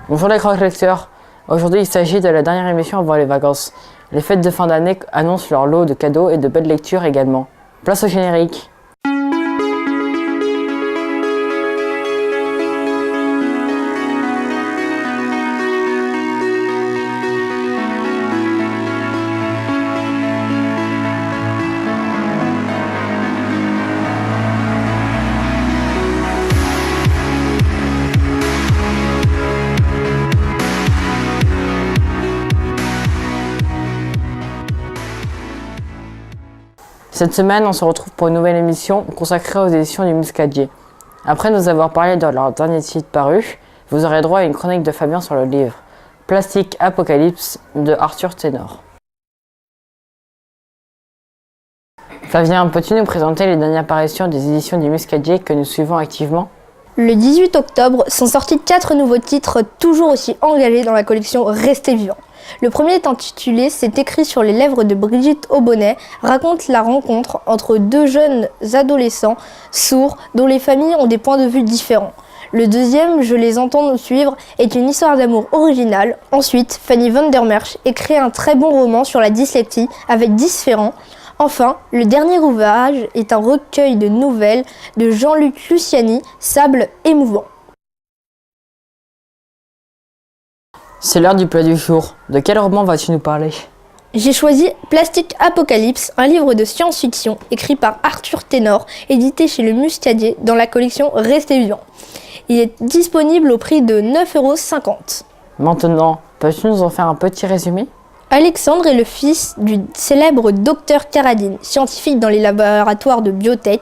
Bonjour les croque lecteurs. Aujourd'hui il s'agit de la dernière émission avant les vacances. Les fêtes de fin d'année annoncent leur lot de cadeaux et de belles lectures également. Place au générique. Cette semaine, on se retrouve pour une nouvelle émission consacrée aux éditions du Muscadier. Après nous avoir parlé de leur dernier titre paru, vous aurez droit à une chronique de Fabien sur le livre Plastic Apocalypse de Arthur Ténor. Fabien, peux-tu nous présenter les dernières parutions des éditions du Muscadier que nous suivons activement ? Le 18 octobre sont sortis 4 nouveaux titres toujours aussi engagés dans la collection Restez vivant. Le premier est intitulé « C'est écrit sur les lèvres de Brigitte Aubonnet », raconte la rencontre entre deux jeunes adolescents sourds dont les familles ont des points de vue différents. Le deuxième, Je les entends nous suivre, est une histoire d'amour originale. Ensuite, Fanny van der Merch écrit un très bon roman sur la dyslexie avec 10 Ferrand. Enfin, le dernier ouvrage est un recueil de nouvelles de Jean-Luc Luciani, Sable émouvant. C'est l'heure du plat du jour. De quel roman vas-tu nous parler ? J'ai choisi Plastic Apocalypse, un livre de science-fiction écrit par Arthur Ténor, édité chez le Muscadier dans la collection Restez vivant. Il est disponible au prix de 9,50 €. Maintenant, peux-tu nous en faire un petit résumé ? Alexandre est le fils du célèbre docteur Karadine, scientifique dans les laboratoires de biotech.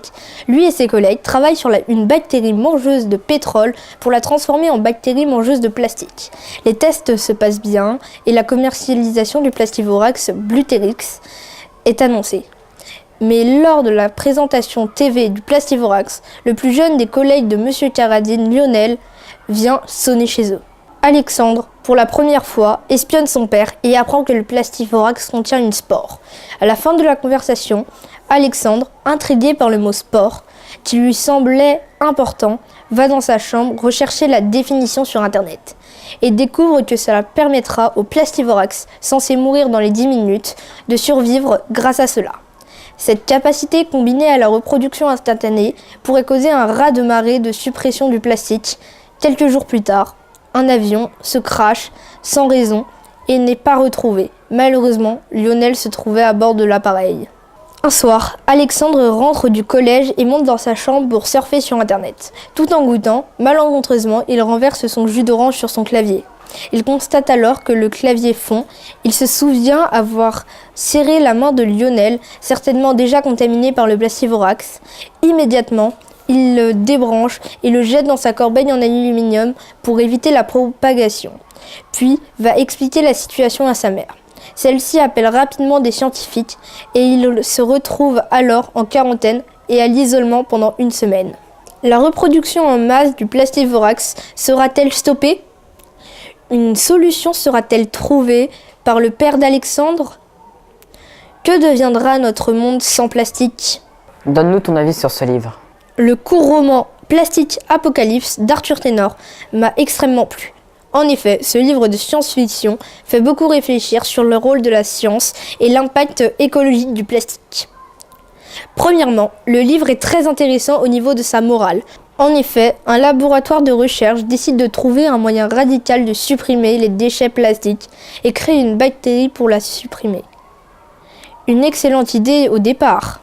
Lui et ses collègues travaillent sur une bactérie mangeuse de pétrole pour la transformer en bactérie mangeuse de plastique. Les tests se passent bien et la commercialisation du Plastivorax Bluterix est annoncée. Mais lors de la présentation TV du Plastivorax, le plus jeune des collègues de Monsieur Karadine, Lionel, vient sonner chez eux. Alexandre, pour la première fois, espionne son père et apprend que le Plastivorax contient une spore. À la fin de la conversation, Alexandre, intrigué par le mot spore, qui lui semblait important, va dans sa chambre rechercher la définition sur internet et découvre que cela permettra au Plastivorax, censé mourir dans les 10 minutes, de survivre grâce à cela. Cette capacité combinée à la reproduction instantanée pourrait causer un raz-de-marée de suppression du plastique. Quelques jours plus tard, un avion se crache sans raison et n'est pas retrouvé. Malheureusement, Lionel se trouvait à bord de l'appareil. Un soir, Alexandre rentre du collège et monte dans sa chambre pour surfer sur internet. Tout en goûtant, malencontreusement, il renverse son jus d'orange sur son clavier. Il constate alors que le clavier fond. Il se souvient avoir serré la main de Lionel, certainement déjà contaminé par le Plastivorax. Immédiatement, il le débranche et le jette dans sa corbeille en aluminium pour éviter la propagation. Puis va expliquer la situation à sa mère. Celle-ci appelle rapidement des scientifiques et il se retrouve alors en quarantaine et à l'isolement pendant une semaine. La reproduction en masse du Plastivorax sera-t-elle stoppée ? Une solution sera-t-elle trouvée par le père d'Alexandre ? Que deviendra notre monde sans plastique ? Donne-nous ton avis sur ce livre. Le court roman Plastic Apocalypse d'Arthur Ténor m'a extrêmement plu. En effet, ce livre de science-fiction fait beaucoup réfléchir sur le rôle de la science et l'impact écologique du plastique. Premièrement, le livre est très intéressant au niveau de sa morale. En effet, un laboratoire de recherche décide de trouver un moyen radical de supprimer les déchets plastiques et crée une bactérie pour la supprimer. Une excellente idée au départ.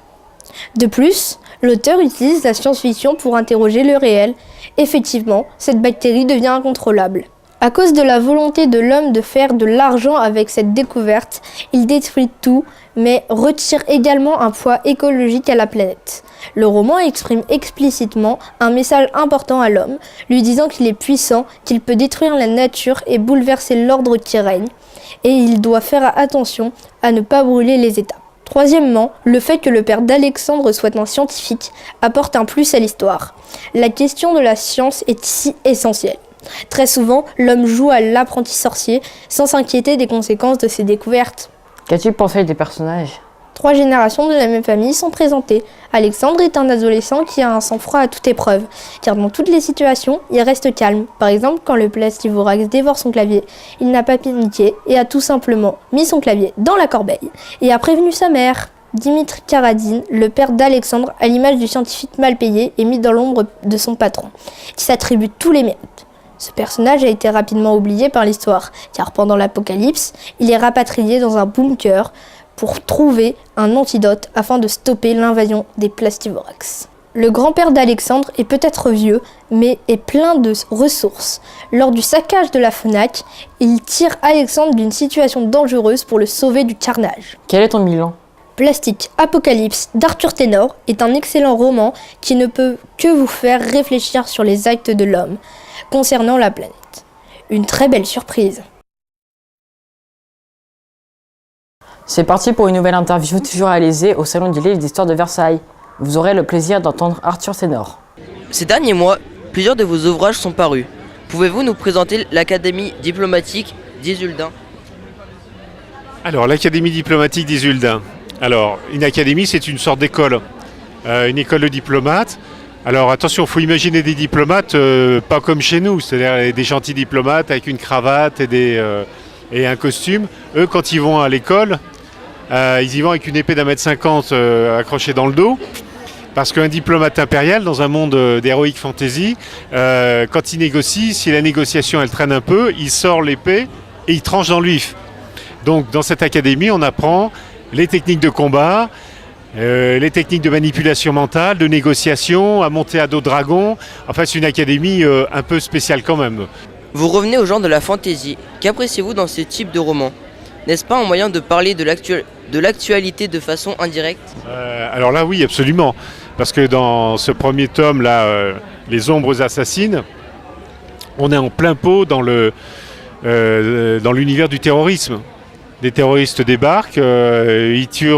De plus, l'auteur utilise la science-fiction pour interroger le réel. Effectivement, cette bactérie devient incontrôlable. À cause de la volonté de l'homme de faire de l'argent avec cette découverte, il détruit tout, mais retire également un poids écologique à la planète. Le roman exprime explicitement un message important à l'homme, lui disant qu'il est puissant, qu'il peut détruire la nature et bouleverser l'ordre qui règne, et il doit faire attention à ne pas brûler les étapes. Troisièmement, le fait que le père d'Alexandre soit un scientifique apporte un plus à l'histoire. La question de la science est ici essentielle. Très souvent, l'homme joue à l'apprenti sorcier sans s'inquiéter des conséquences de ses découvertes. Qu'as-tu pensé des personnages ? 3 générations de la même famille sont présentées. Alexandre est un adolescent qui a un sang-froid à toute épreuve, car dans toutes les situations, il reste calme. Par exemple, quand le Plastivorax dévore son clavier, il n'a pas paniqué et a tout simplement mis son clavier dans la corbeille et a prévenu sa mère. Dimitri Karadine, le père d'Alexandre, à l'image du scientifique mal payé et mis dans l'ombre de son patron, qui s'attribue tous les mérites. Ce personnage a été rapidement oublié par l'histoire, car pendant l'apocalypse, il est rapatrié dans un bunker pour trouver un antidote afin de stopper l'invasion des Plastivorax. Le grand-père d'Alexandre est peut-être vieux, mais est plein de ressources. Lors du saccage de la FNAC, il tire Alexandre d'une situation dangereuse pour le sauver du carnage. Quel est ton bilan? Plastique Apocalypse d'Arthur Ténor est un excellent roman qui ne peut que vous faire réfléchir sur les actes de l'homme concernant la planète. Une très belle surprise. C'est parti pour une nouvelle interview toujours réalisée au Salon du Livre d'Histoire de Versailles. Vous aurez le plaisir d'entendre Arthur Ténor. Ces derniers mois, plusieurs de vos ouvrages sont parus. Pouvez-vous nous présenter l'Académie diplomatique d'Isulden? Alors, l'Académie diplomatique d'Isulden. Alors, une académie, c'est une sorte d'école, une école de diplomates. Alors, attention, il faut imaginer des diplomates pas comme chez nous, c'est-à-dire des gentils diplomates avec une cravate et un costume. Eux, quand ils vont à l'école, ils y vont avec une épée d'1,50 m accrochée dans le dos. Parce qu'un diplomate impérial, dans un monde d'heroic fantasy, quand il négocie, si la négociation elle traîne un peu, il sort l'épée et il tranche dans le vif. Donc, dans cette académie, on apprend les techniques de combat, les techniques de manipulation mentale, de négociation, à monter à dos de dragon. Enfin, c'est une académie un peu spéciale quand même. Vous revenez au genre de la fantaisie. Qu'appréciez-vous dans ce type de roman? N'est-ce pas un moyen de parler de l'actualité de façon indirecte? Alors là, oui, absolument. Parce que dans ce premier tome, là, Les Ombres assassines, on est en plein pot dans l'univers du terrorisme. Des terroristes débarquent, ils tuent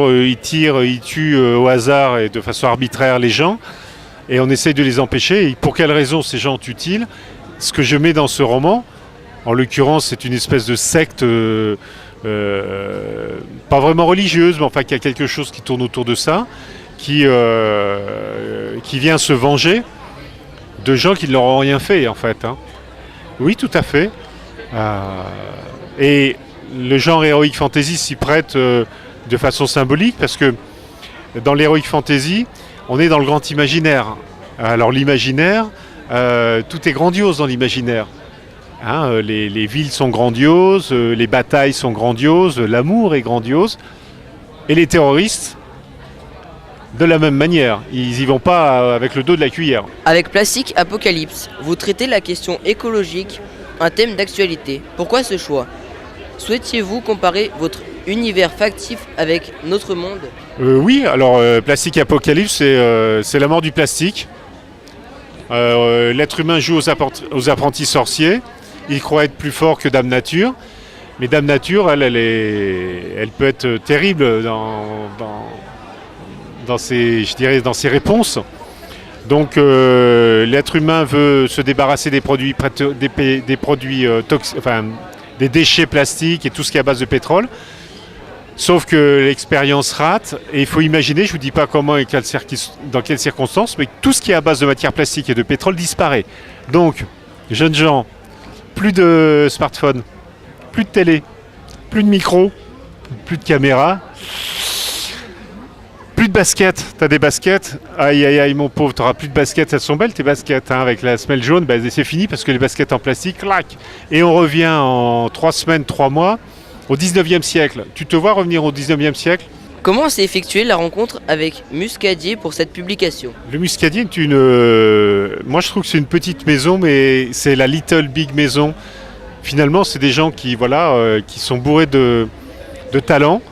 au hasard et de façon arbitraire les gens, et on essaye de les empêcher. Et pour quelles raisons ces gens tuent-ils? Ce que je mets dans ce roman, en l'occurrence, c'est une espèce de secte, pas vraiment religieuse, mais enfin, qu'il y a quelque chose qui tourne autour de ça, qui vient se venger de gens qui ne leur ont rien fait, en fait. Hein. Oui, tout à fait. Et le genre Heroic Fantasy s'y prête de façon symbolique parce que dans l'Heroic Fantasy, on est dans le grand imaginaire. Alors l'imaginaire, tout est grandiose dans l'imaginaire. Hein, les villes sont grandioses, les batailles sont grandioses, l'amour est grandiose. Et les terroristes, de la même manière, ils y vont pas avec le dos de la cuillère. Avec Plastique Apocalypse, vous traitez la question écologique, un thème d'actualité. Pourquoi ce choix? Souhaitiez-vous comparer votre univers factif avec notre monde? Oui, alors Plastique Apocalypse, c'est la mort du plastique. L'être humain joue aux apprentis sorciers. Il croit être plus fort que Dame Nature. Mais Dame Nature, elle peut être terrible dans ses réponses. Donc l'être humain veut se débarrasser des produits toxiques, des déchets plastiques et tout ce qui est à base de pétrole. Sauf que l'expérience rate et il faut imaginer, je ne vous dis pas comment et dans quelles circonstances, mais tout ce qui est à base de matière plastique et de pétrole disparaît. Donc, jeunes gens, plus de smartphone, plus de télé, plus de micro, plus de caméra, plus de baskets. T'as des baskets? Aïe aïe aïe mon pauvre, t'auras plus de baskets, elles sont belles tes baskets, hein, avec la semelle jaune, c'est fini parce que les baskets en plastique, clac. Et on revient en 3 semaines, 3 mois, au 19e siècle. Tu te vois revenir au 19e siècle? Comment s'est effectuée la rencontre avec Muscadier pour cette publication? Le Muscadier est moi je trouve que c'est une petite maison, mais c'est la Little Big Maison. Finalement, c'est des gens qui sont bourrés de talent,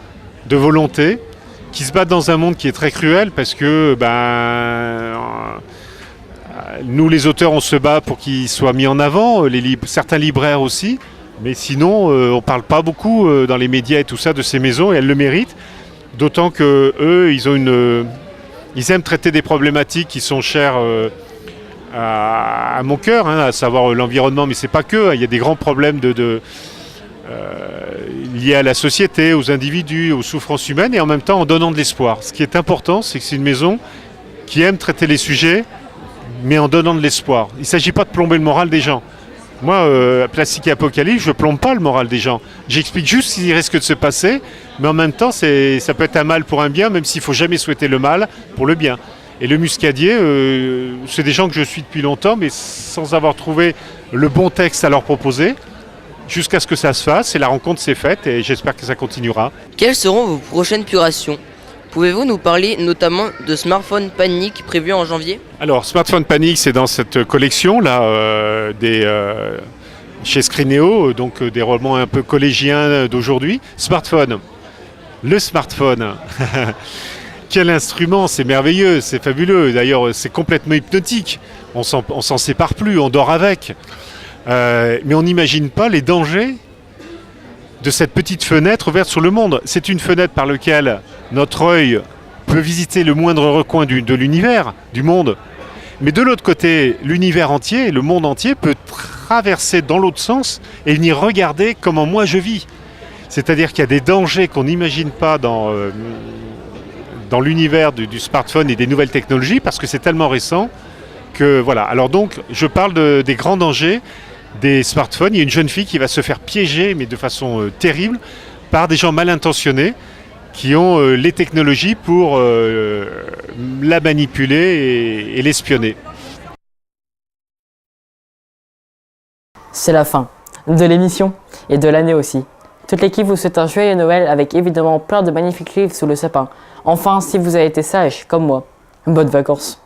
de volonté, qui se battent dans un monde qui est très cruel parce que nous les auteurs on se bat pour qu'ils soient mis en avant, certains libraires aussi, mais sinon on ne parle pas beaucoup dans les médias et tout ça de ces maisons et elles le méritent, d'autant que eux ils aiment traiter des problématiques qui sont chères à mon cœur, hein, à savoir l'environnement, mais c'est pas que, il y a des grands problèmes liées à la société, aux individus, aux souffrances humaines, et en même temps en donnant de l'espoir. Ce qui est important, c'est que c'est une maison qui aime traiter les sujets, mais en donnant de l'espoir. Il ne s'agit pas de plomber le moral des gens. Moi, Plastique et Apocalypse, je ne plombe pas le moral des gens. J'explique juste ce qui risque de se passer, mais en même temps, ça peut être un mal pour un bien, même s'il ne faut jamais souhaiter le mal pour le bien. Et le Muscadier, c'est des gens que je suis depuis longtemps, mais sans avoir trouvé le bon texte à leur proposer, jusqu'à ce que ça se fasse, et la rencontre s'est faite, et j'espère que ça continuera. Quelles seront vos prochaines purations? Pouvez-vous nous parler notamment de Smartphone Panic prévu en janvier? Alors, Smartphone Panic, c'est dans cette collection-là, chez Scrineo, donc des romans un peu collégiens d'aujourd'hui. Smartphone, le smartphone, quel instrument, c'est merveilleux, c'est fabuleux. D'ailleurs, c'est complètement hypnotique. On s'en sépare plus, on dort avec. Mais on n'imagine pas les dangers de cette petite fenêtre ouverte sur le monde. C'est une fenêtre par laquelle notre œil peut visiter le moindre recoin de l'univers, du monde. Mais de l'autre côté, l'univers entier, le monde entier peut traverser dans l'autre sens et venir regarder comment moi je vis. C'est-à-dire qu'il y a des dangers qu'on n'imagine pas dans l'univers du smartphone et des nouvelles technologies, parce que c'est tellement récent que voilà. Alors donc, je parle des grands dangers des smartphones. Il y a une jeune fille qui va se faire piéger, mais de façon terrible, par des gens mal intentionnés qui ont les technologies pour la manipuler et l'espionner. C'est la fin de l'émission et de l'année aussi. Toute l'équipe vous souhaite un joyeux Noël avec évidemment plein de magnifiques livres sous le sapin. Enfin, si vous avez été sage comme moi, bonnes vacances.